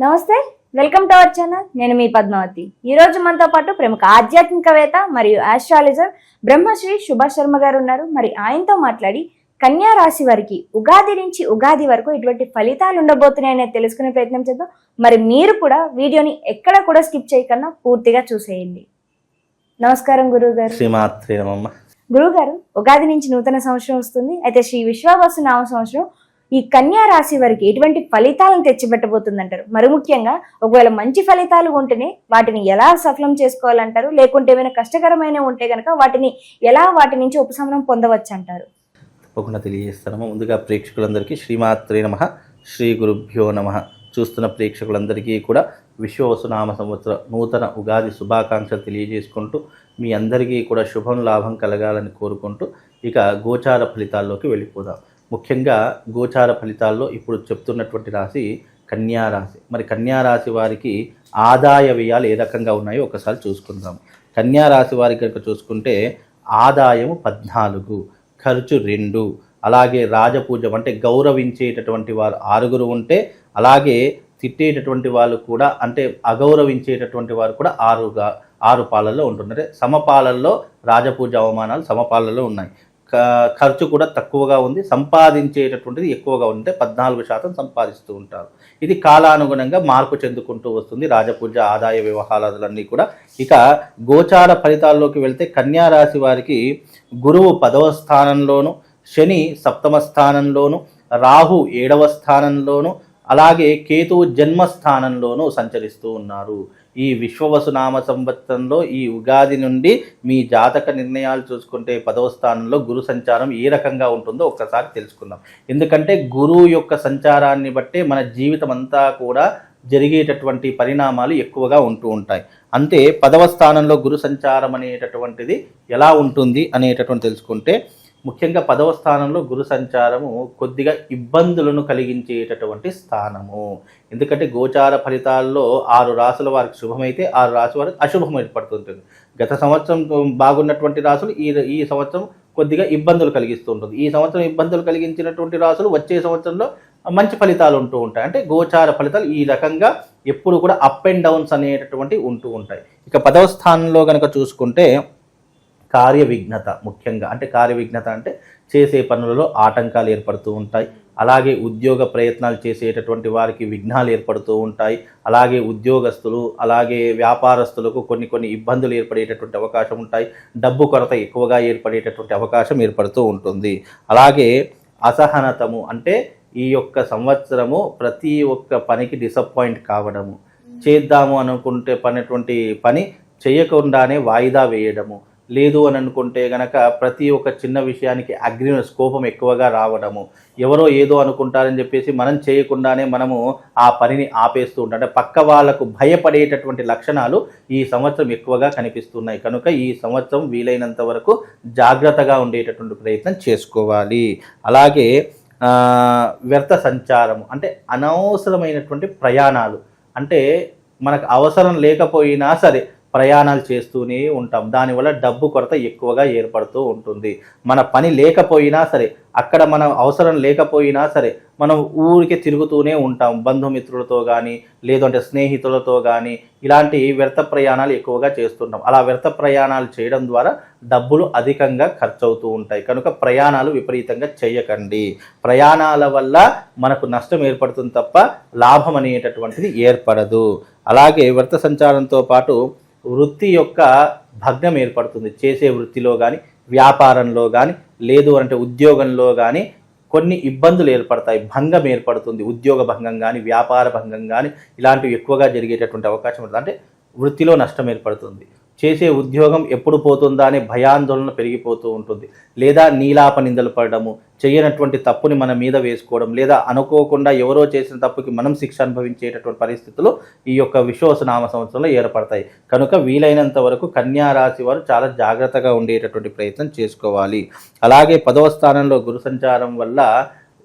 నమస్తే, welcome to our channel. నేను మీ పద్మావతి. ఈ రోజు మనతో పాటు ప్రముఖ ఆధ్యాత్మికవేత్త మరియు ఆస్ట్రాలజర్ బ్రహ్మశ్రీ సుభాష్ శర్మ గారు ఉన్నారు. మరి ఆయనతో మాట్లాడి కన్యా రాశి వారికి ఉగాది నుంచి ఉగాది వరకు ఇటువంటి ఫలితాలు ఉండబోతున్నాయని తెలుసుకునే ప్రయత్నం చేద్దాం. మరి మీరు కూడా వీడియోని ఎక్కడ కూడా స్కిప్ చేయకుండా పూర్తిగా చూసేయండి. నమస్కారం గురువు గారు. శ్రీమాత్రే నమః. గురువు గారు, ఉగాది నుంచి నూతన సంవత్సరం వస్తుంది. అయితే శ్రీ విశ్వావసు నామ సంవత్సరం ఈ కన్యా రాశి వారికి ఎటువంటి ఫలితాలను తెచ్చిపెట్టబోతుందంటారు? మరి ముఖ్యంగా ఒకవేళ మంచి ఫలితాలు ఉంటేనే వాటిని ఎలా సఫలం చేసుకోవాలంటారు, లేకుంటే ఏమైనా కష్టకరమైన ఉంటే కనుక వాటి నుంచి ఉపశమనం పొందవచ్చు అంటారు? తప్పకుండా తెలియజేస్తాము. ముందుగా ప్రేక్షకులందరికీ శ్రీమాత్రే నమః, శ్రీ గురుభ్యో నమః. చూస్తున్న ప్రేక్షకులందరికీ కూడా విశ్వవసునామ సంవత్సర నూతన ఉగాది శుభాకాంక్షలు తెలియజేసుకుంటూ మీ అందరికీ కూడా శుభం లాభం కలగాలని కోరుకుంటూ ఇక గోచార ఫలితాల్లోకి వెళ్ళిపోదాం. ముఖ్యంగా గోచార ఫలితాల్లో ఇప్పుడు చెప్తున్నటువంటి రాశి కన్యా రాశి. మరి కన్యా రాశి వారికి ఆదాయ వ్యయాలు ఏ రకంగా ఉన్నాయో ఒకసారి చూసుకుందాం. కన్యా రాశి వారికి కనుక చూసుకుంటే ఆదాయము 14, ఖర్చు 2, అలాగే రాజపూజం అంటే గౌరవించేటటువంటి వారు 6 ఉంటే, అలాగే తిట్టేటటువంటి వాళ్ళు కూడా అంటే అగౌరవించేటటువంటి వారు కూడా 6 పాలల్లో ఉంటున్నారు. సమపాలల్లో రాజపూజ అవమానాలు సమపాలల్లో ఉన్నాయి. ఖర్చు కూడా తక్కువగా ఉంది, సంపాదించేటటువంటిది ఎక్కువగా ఉంటే 14% సంపాదిస్తూ ఉంటారు. ఇది కాలానుగుణంగా మార్పు చెందుకుంటూ వస్తుంది రాజపూజ ఆదాయ వ్యవహారాలన్నీ కూడా. ఇక గోచార ఫలితాల్లోకి వెళ్తే కన్యా రాశి వారికి గురువు 10వ స్థానంలోను, శని 7వ స్థానంలోను, రాహు 7వ స్థానంలోను, అలాగే కేతువు జన్మస్థానంలోనూ సంచరిస్తూ ఉన్నారు. ఈ విశ్వవసునామ సంవత్సరంలో ఈ ఉగాది నుండి మీ జాతక నిర్ణయాలు చూసుకుంటే 10వ స్థానంలో గురు సంచారం ఏ రకంగా ఉంటుందో ఒక్కసారి తెలుసుకుందాం. ఎందుకంటే గురువు యొక్క సంచారాన్ని బట్టే మన జీవితం అంతా కూడా జరిగేటటువంటి పరిణామాలు ఎక్కువగా ఉంటూ ఉంటాయి. అంతే 10వ స్థానంలో గురు సంచారం అనేటటువంటిది ఎలా ఉంటుంది అనేటటువంటి తెలుసుకుంటే, ముఖ్యంగా 10వ స్థానంలో గురు సంచారము కొద్దిగా ఇబ్బందులను కలిగించేటటువంటి స్థానము. ఎందుకంటే గోచార ఫలితాల్లో 6 రాసుల వారికి శుభమైతే 6 రాశి వారికి అశుభం ఏర్పడుతుంటుంది. గత సంవత్సరం బాగున్నటువంటి రాసులు ఈ సంవత్సరం కొద్దిగా ఇబ్బందులు కలిగిస్తూ ఉంటుంది. ఈ సంవత్సరం ఇబ్బందులు కలిగించినటువంటి రాసులు వచ్చే సంవత్సరంలో మంచి ఫలితాలు ఉంటూ ఉంటాయి. అంటే గోచార ఫలితాలు ఈ రకంగా ఎప్పుడు కూడా అప్ అండ్ డౌన్స్ అనేటటువంటి ఉంటూ ఉంటాయి. ఇక 10వ స్థానంలో కనుక చూసుకుంటే కార్య విఘ్నత, ముఖ్యంగా అంటే కార్య విఘ్నత అంటే చేసే పనులలో ఆటంకాలు ఏర్పడుతూ ఉంటాయి. అలాగే ఉద్యోగ ప్రయత్నాలు చేసేటటువంటి వారికి విఘ్నాలు ఏర్పడుతూ ఉంటాయి. అలాగే ఉద్యోగస్తులు అలాగే వ్యాపారస్తులకు కొన్ని ఇబ్బందులు ఏర్పడేటటువంటి అవకాశం ఉంటాయి. డబ్బు కొరత ఎక్కువగా ఏర్పడేటటువంటి అవకాశం ఏర్పడుతూ ఉంటుంది. అలాగే అసహనతము అంటే ఈ యొక్క సంవత్సరము ప్రతి ఒక్క పనికి డిసప్పాయింట్ కావడము, చేద్దాము అనుకుంటే పని చేయకుండానే వాయిదా వేయడము, లేదు అని అనుకుంటే గనక ప్రతి ఒక్క చిన్న విషయానికి కోపం ఎక్కువగా రావడము, ఎవరో ఏదో అనుకుంటారని చెప్పేసి మనం చేయకుండానే మనము ఆ పనిని ఆపేస్తూ ఉంటాం. అంటే పక్క వాళ్లకు భయపడేటటువంటి లక్షణాలు ఈ సంవత్సరం ఎక్కువగా కనిపిస్తున్నాయి. కనుక ఈ సంవత్సరం వీలైనంత వరకు జాగ్రత్తగా ఉండేటటువంటి ప్రయత్నం చేసుకోవాలి. అలాగే వ్యర్థ సంచారము అంటే అనవసరమైనటువంటి ప్రయాణాలు, అంటే మనకు అవసరం లేకపోయినా సరే ప్రయాణాలు చేస్తూనే ఉంటాం. దానివల్ల డబ్బు కొరత ఎక్కువగా ఏర్పడుతూ ఉంటుంది. మన పని లేకపోయినా సరే, అక్కడ మనం అవసరం లేకపోయినా సరే మనం ఊరికి తిరుగుతూనే ఉంటాం. బంధుమిత్రులతో కానీ లేదంటే స్నేహితులతో కానీ ఇలాంటి వ్యర్థ ప్రయాణాలు ఎక్కువగా చేస్తుంటాం. అలా వ్యర్థ ప్రయాణాలు చేయడం ద్వారా డబ్బులు అధికంగా ఖర్చు అవుతూ ఉంటాయి. కనుక ప్రయాణాలు విపరీతంగా చేయకండి. ప్రయాణాల వల్ల మనకు నష్టం ఏర్పడుతుంది తప్ప లాభం అనేటటువంటిది ఏర్పడదు. అలాగే వ్యర్థ సంచారంతో పాటు వృత్తి యొక్క భగ్నం ఏర్పడుతుంది. చేసే వృత్తిలో కానీ వ్యాపారంలో కానీ లేదు అంటే ఉద్యోగంలో కానీ కొన్ని ఇబ్బందులు ఏర్పడతాయి, భంగం ఏర్పడుతుంది. ఉద్యోగ భంగం కానీ వ్యాపార భంగం కానీ ఇలాంటివి ఎక్కువగా జరిగేటటువంటి అవకాశం ఉంటుంది. అంటే వృత్తిలో నష్టం ఏర్పడుతుంది. చేసే ఉద్యోగం ఎప్పుడు పోతుందా అనే భయాందోళన పెరిగిపోతూ ఉంటుంది. లేదా నీలాప నిందలు పడడము, చేయనటువంటి తప్పుని మన మీద వేసుకోవడం, లేదా అనుకోకుండా ఎవరో చేసిన తప్పుకి మనం శిక్ష అనుభవించేటటువంటి పరిస్థితులు ఈ యొక్క విశ్వవసునామ సంవత్సరంలో ఏర్పడతాయి. కనుక వీలైనంత వరకు కన్యా రాశి వారు చాలా జాగ్రత్తగా ఉండేటటువంటి ప్రయత్నం చేసుకోవాలి. అలాగే 10వ స్థానంలో గురు సంచారం వల్ల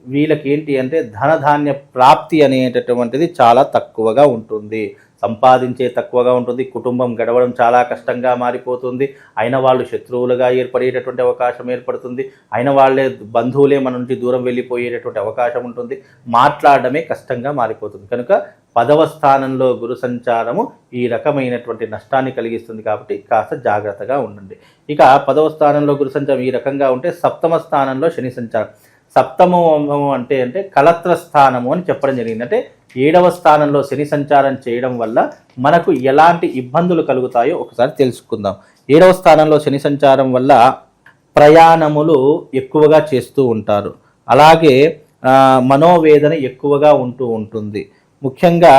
వీళ్ళకి ఏంటి అంటే ధనధాన్య ప్రాప్తి అనేటటువంటిది చాలా తక్కువగా ఉంటుంది. సంపాదించే తక్కువగా ఉంటుంది. కుటుంబం గడవడం చాలా కష్టంగా మారిపోతుంది. అయిన వాళ్ళు శత్రువులుగా ఏర్పడేటటువంటి అవకాశం ఏర్పడుతుంది. అయిన వాళ్ళే బంధువులే మన నుంచి దూరం వెళ్ళిపోయేటటువంటి అవకాశం ఉంటుంది. మాట్లాడడమే కష్టంగా మారిపోతుంది. కనుక 10వ స్థానంలో గురు సంచారము ఈ రకమైనటువంటి నష్టాన్ని కలిగిస్తుంది కాబట్టి కాస్త జాగ్రత్తగా ఉండండి. ఇక 10వ స్థానంలో గురు సంచారం ఈ రకంగా ఉంటే 7వ స్థానంలో శని సంచారం. సప్తమము అంటే కలత్ర స్థానము అని చెప్పడం జరిగింది. అంటే 7వ స్థానంలో శని సంచారం చేయడం వల్ల మనకు ఎలాంటి ఇబ్బందులు కలుగుతాయో ఒకసారి తెలుసుకుందాం. 7వ స్థానంలో శని సంచారం వల్ల ప్రయాణములు ఎక్కువగా చేస్తూ ఉంటారు. అలాగే మనోవేదన ఎక్కువగా ఉంటూ ఉంటుంది. ముఖ్యంగా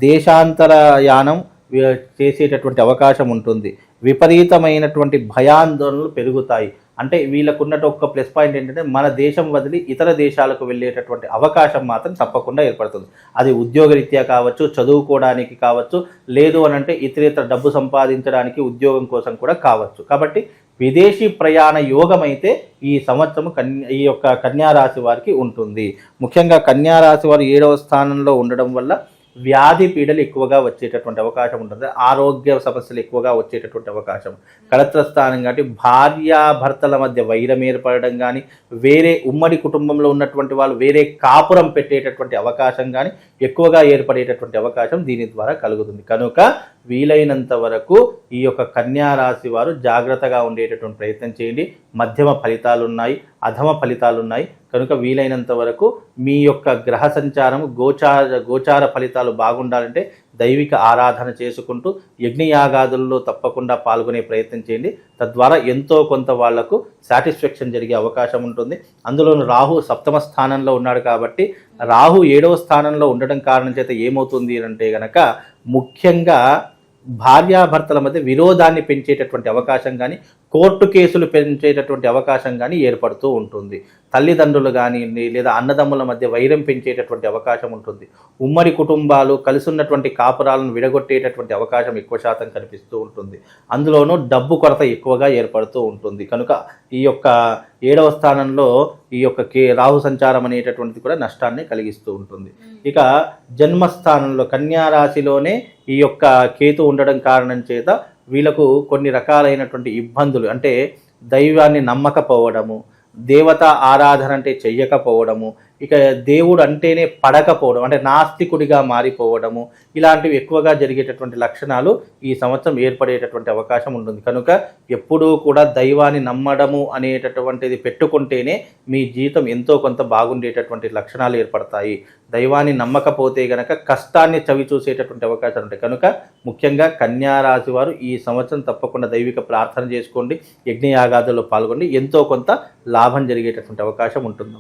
దేశాంతరయానం చేసేటటువంటి అవకాశం ఉంటుంది. విపరీతమైనటువంటి భయాందోళనలు పెరుగుతాయి. అంటే వీళ్ళకున్నట్టు ఒక ప్లస్ పాయింట్ ఏంటంటే మన దేశం వదిలి ఇతర దేశాలకు వెళ్ళేటటువంటి అవకాశం మాత్రం తప్పకుండా ఏర్పడుతుంది. అది ఉద్యోగరీత్యా కావచ్చు, చదువుకోవడానికి కావచ్చు, లేదు అని అంటే ఇతరేతర డబ్బు సంపాదించడానికి ఉద్యోగం కోసం కూడా కావచ్చు. కాబట్టి విదేశీ ప్రయాణ యోగం అయితే ఈ సంవత్సరం ఈ యొక్క కన్యారాశి వారికి ఉంటుంది. ముఖ్యంగా కన్యారాశి వారు 7వ స్థానంలో ఉండడం వల్ల వ్యాధి పీడలు ఎక్కువగా వచ్చేటటువంటి అవకాశం ఉంటుంది. ఆరోగ్య సమస్యలు ఎక్కువగా వచ్చేటటువంటి అవకాశం. కళత్ర స్థానం కాబట్టి భార్యాభర్తల మధ్య వైరం ఏర్పడడం కానీ, వేరే ఉమ్మడి కుటుంబంలో ఉన్నటువంటి వాళ్ళు వేరే కాపురం పెట్టేటటువంటి అవకాశం కానీ ఎక్కువగా ఏర్పడేటటువంటి అవకాశం దీని ద్వారా కలుగుతుంది. కనుక వీలైనంత వరకు ఈ యొక్క కన్యారాశి వారు జాగ్రత్తగా ఉండేటటువంటి ప్రయత్నం చేయండి. మధ్యమ ఫలితాలు ఉన్నాయి, అధమ ఫలితాలు ఉన్నాయి. కనుక వీలైనంత వరకు మీ యొక్క గ్రహ సంచారం గోచార ఫలితాలు బాగుండాలంటే దైవిక ఆరాధన చేసుకుంటూ యజ్ఞయాగాదుల్లో తప్పకుండా పాల్గొనే ప్రయత్నం చేయండి. తద్వారా ఎంతో కొంత వాళ్లకు సాటిస్ఫాక్షన్ జరిగే అవకాశం ఉంటుంది. అందులోనూ రాహు 7వ స్థానంలో ఉన్నాడు కాబట్టి రాహు 7వ స్థానంలో ఉండడం కారణం చేత ఏమవుతుంది అంటే గనక ముఖ్యంగా భార్యాభర్తల మధ్య విరోధాన్ని పెంచేటటువంటి అవకాశం కానీ, కోర్టు కేసులు పెంచేటటువంటి అవకాశం కానీ ఏర్పడుతూ ఉంటుంది. తల్లిదండ్రులు కానీ లేదా అన్నదమ్ముల మధ్య వైరం పెంచేటటువంటి అవకాశం ఉంటుంది. ఉమ్మడి కుటుంబాలు కలిసి ఉన్నటువంటి కాపురాలను విడగొట్టేటటువంటి అవకాశం ఎక్కువ శాతం కనిపిస్తూ ఉంటుంది. అందులోనూ డబ్బు కొరత ఎక్కువగా ఏర్పడుతూ ఉంటుంది. కనుక ఈ యొక్క 7వ స్థానంలో ఈ యొక్క రాహు సంచారం అనేటటువంటిది కూడా నష్టాన్ని కలిగిస్తూ ఉంటుంది. ఇక జన్మస్థానంలో కన్యారాశిలోనే ఈ యొక్క కేతు ఉండడం కారణం చేత వీళ్ళకు కొన్ని రకాలైనటువంటి ఇబ్బందులు, అంటే దైవాన్ని నమ్మకపోవడము, దేవతా ఆరాధన అంటే చెయ్యకపోవడము, ఇక దేవుడు అంటేనే పడకపోవడం, అంటే నాస్తికుడిగా మారిపోవడము, ఇలాంటివి ఎక్కువగా జరిగేటటువంటి లక్షణాలు ఈ సంవత్సరం ఏర్పడేటటువంటి అవకాశం ఉంటుంది. కనుక ఎప్పుడూ కూడా దైవాన్ని నమ్మడము అనేటటువంటిది పెట్టుకుంటేనే మీ జీవితం ఎంతో కొంత బాగుండేటటువంటి లక్షణాలు ఏర్పడతాయి. దైవాన్ని నమ్మకపోతే గనక కష్టాన్ని చవి చూసేటటువంటి అవకాశాలు ఉంటాయి. కనుక ముఖ్యంగా కన్యారాశి వారు ఈ సంవత్సరం తప్పకుండా దైవిక ప్రార్థన చేసుకోండి, యజ్ఞయాగాదుల్లో పాల్గొండి, ఎంతో కొంత లాభం జరిగేటటువంటి అవకాశం ఉంటుంది.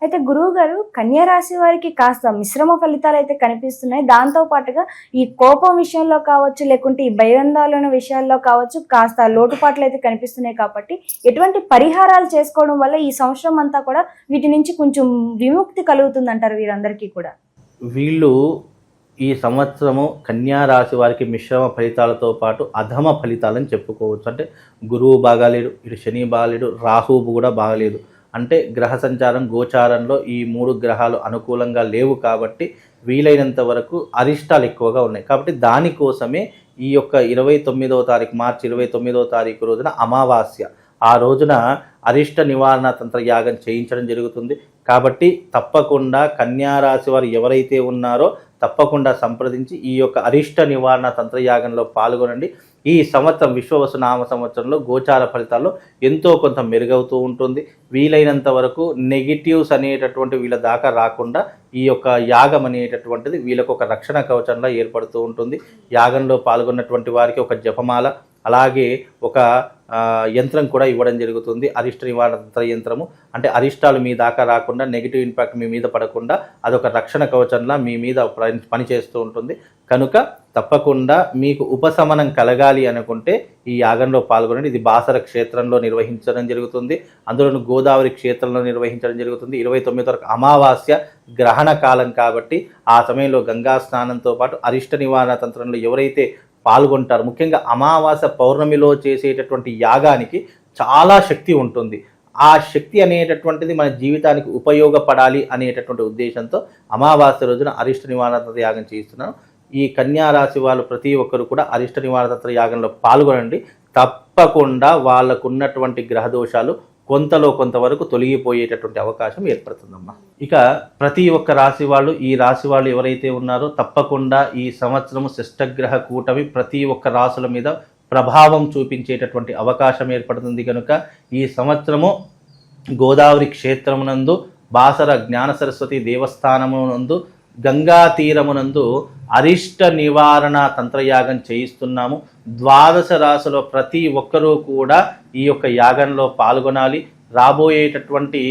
అయితే గురువు గారు, కన్యారాశి వారికి కాస్త మిశ్రమ ఫలితాలు అయితే కనిపిస్తున్నాయి. దాంతో పాటుగా ఈ కోపం విషయంలో కావచ్చు, లేకుంటే ఈ భయాందోళన విషయాల్లో కావచ్చు, కాస్త లోటుపాట్లు అయితే కనిపిస్తున్నాయి. కాబట్టి ఎటువంటి పరిహారాలు చేసుకోవడం వల్ల ఈ సంవత్సరం అంతా కూడా వీటి నుంచి కొంచెం విముక్తి కలుగుతుంది అంటారు వీరందరికీ కూడా? వీళ్ళు ఈ సంవత్సరము కన్యారాశి వారికి మిశ్రమ ఫలితాలతో పాటు అధమ ఫలితాలని చెప్పుకోవచ్చు. అంటే గురువు బాగాలేడు, ఇటు శని బాగాలేడు, రాహువు కూడా బాగాలేదు. అంటే గ్రహ సంచారం గోచారంలో ఈ 3 గ్రహాలు అనుకూలంగా లేవు కాబట్టి వీలైనంత వరకు అరిష్టాలు ఎక్కువగా ఉన్నాయి. కాబట్టి దానికోసమే ఈ యొక్క 29వ తారీఖు మార్చి 29వ తారీఖు రోజున అమావాస్య, ఆ రోజున అరిష్ట నివారణ తంత్ర యాగం చేయించడం జరుగుతుంది. కాబట్టి తప్పకుండా కన్యారాశి వారు ఎవరైతే ఉన్నారో తప్పకుండా సంప్రదించి ఈ యొక్క అరిష్ట నివారణ తంత్రయాగంలో పాల్గొనండి. ఈ సంవత్సరం విశ్వవసు నామ సంవత్సరంలో గోచార ఫలితాల్లో ఎంతో కొంత మెరుగవుతూ ఉంటుంది. వీలైనంత వరకు నెగిటివ్స్ అనేటటువంటి వీళ్ళ దాకా రాకుండా ఈ యొక్క యాగం అనేటటువంటిది వీళ్ళకు ఒక రక్షణ కవచంలా ఏర్పడుతూ ఉంటుంది. యాగంలో పాల్గొన్నటువంటి వారికి ఒక జపమాల, అలాగే ఒక యంత్రం కూడా ఇవ్వడం జరుగుతుంది. అరిష్ట నివారణ తంత్ర యంత్రము, అంటే అరిష్టాలు మీ దాకా రాకుండా, నెగిటివ్ ఇంపాక్ట్ మీ మీద పడకుండా అదొక రక్షణ కవచంలా మీ మీద పనిచేస్తూ ఉంటుంది. కనుక తప్పకుండా మీకు ఉపశమనం కలగాలి అనుకుంటే ఈ యాగంలో పాల్గొనండి. ఇది బాసర క్షేత్రంలో నిర్వహించడం జరుగుతుంది. అందులోనూ గోదావరి క్షేత్రంలో నిర్వహించడం జరుగుతుంది. 29 వరకు అమావాస్య గ్రహణ కాలం కాబట్టి ఆ సమయంలో గంగా స్నానంతో పాటు అరిష్ట నివారణ తంత్రంలో ఎవరైతే పాల్గొంటారు, ముఖ్యంగా అమావాస్య పౌర్ణమిలో చేసేటటువంటి యాగానికి చాలా శక్తి ఉంటుంది. ఆ శక్తి అనేటటువంటిది మన జీవితానికి ఉపయోగపడాలి అనేటటువంటి ఉద్దేశంతో అమావాస్య రోజున అరిష్ట నివారణ యాగం చేస్తున్నాను. ఈ కన్యారాశి వాళ్ళు ప్రతి ఒక్కరు కూడా అరిష్ట నివారణ యాగంలో పాల్గొనండి. తప్పకుండా వాళ్ళకున్నటువంటి గ్రహ దోషాలు కొంతలో కొంతవరకు తొలగిపోయేటటువంటి అవకాశం ఏర్పడుతుందమ్మా. ఇక ప్రతి ఒక్క రాశి వాళ్ళు, ఈ రాశి వాళ్ళు ఎవరైతే ఉన్నారో తప్పకుండా ఈ సంవత్సరము షష్టగ్రహ కూటమి ప్రతి ఒక్క రాశుల మీద ప్రభావం చూపించేటటువంటి అవకాశం ఏర్పడుతుంది. కనుక ఈ సంవత్సరము గోదావరి క్షేత్రమునందు, బాసర జ్ఞాన సరస్వతి దేవస్థానమునందు, గంగా తీరమునందు అరిష్ట నివారణ తంత్రయాగం చేయిస్తున్నాము. 12 రాశుల ప్రతి ఒక్కరూ కూడా ఈ యొక్క యాగంలో పాల్గొనాలి. రాబోయేటటువంటి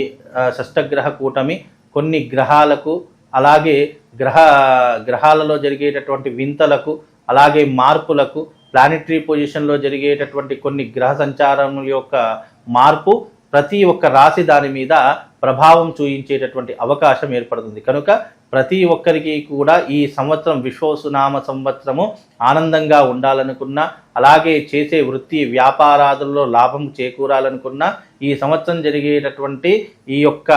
షష్టగ్రహ కూటమి కొన్ని గ్రహాలకు, అలాగే గ్రహాలలో జరిగేటటువంటి వింతలకు, అలాగే మార్పులకు, ప్లానెటరీ పొజిషన్లో జరిగేటటువంటి కొన్ని గ్రహ సంచారముల యొక్క మార్పు ప్రతి ఒక్క రాశి దాని మీద ప్రభావం చూపించేటటువంటి అవకాశం ఏర్పడుతుంది. కనుక ప్రతి ఒక్కరికి కూడా ఈ సంవత్సరం విశ్వవసునామ సంవత్సరము ఆనందంగా ఉండాలనుకున్నా, అలాగే చేసే వృత్తి వ్యాపారాదుల్లో లాభం చేకూరాలనుకున్నా ఈ సంవత్సరం జరిగేటటువంటి ఈ యొక్క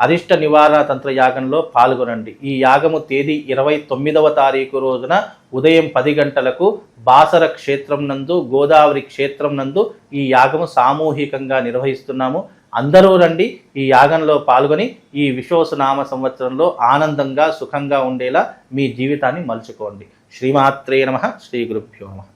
అరిష్ట నివారణ తంత్ర యాగంలో పాల్గొనండి. ఈ యాగము తేదీ 29వ తారీఖు రోజున ఉదయం 10 గంటలకు బాసర క్షేత్రం నందు, గోదావరి క్షేత్రం నందు ఈ యాగము సామూహికంగా నిర్వహిస్తున్నాము. అందరూ రండి, ఈ యాగంలో పాల్గొని ఈ విశ్వవసునామ సంవత్సరంలో ఆనందంగా సుఖంగా ఉండేలా మీ జీవితాన్ని మలుచుకోండి. శ్రీమాత్రే నమః. శ్రీ గురుభ్యో నమః.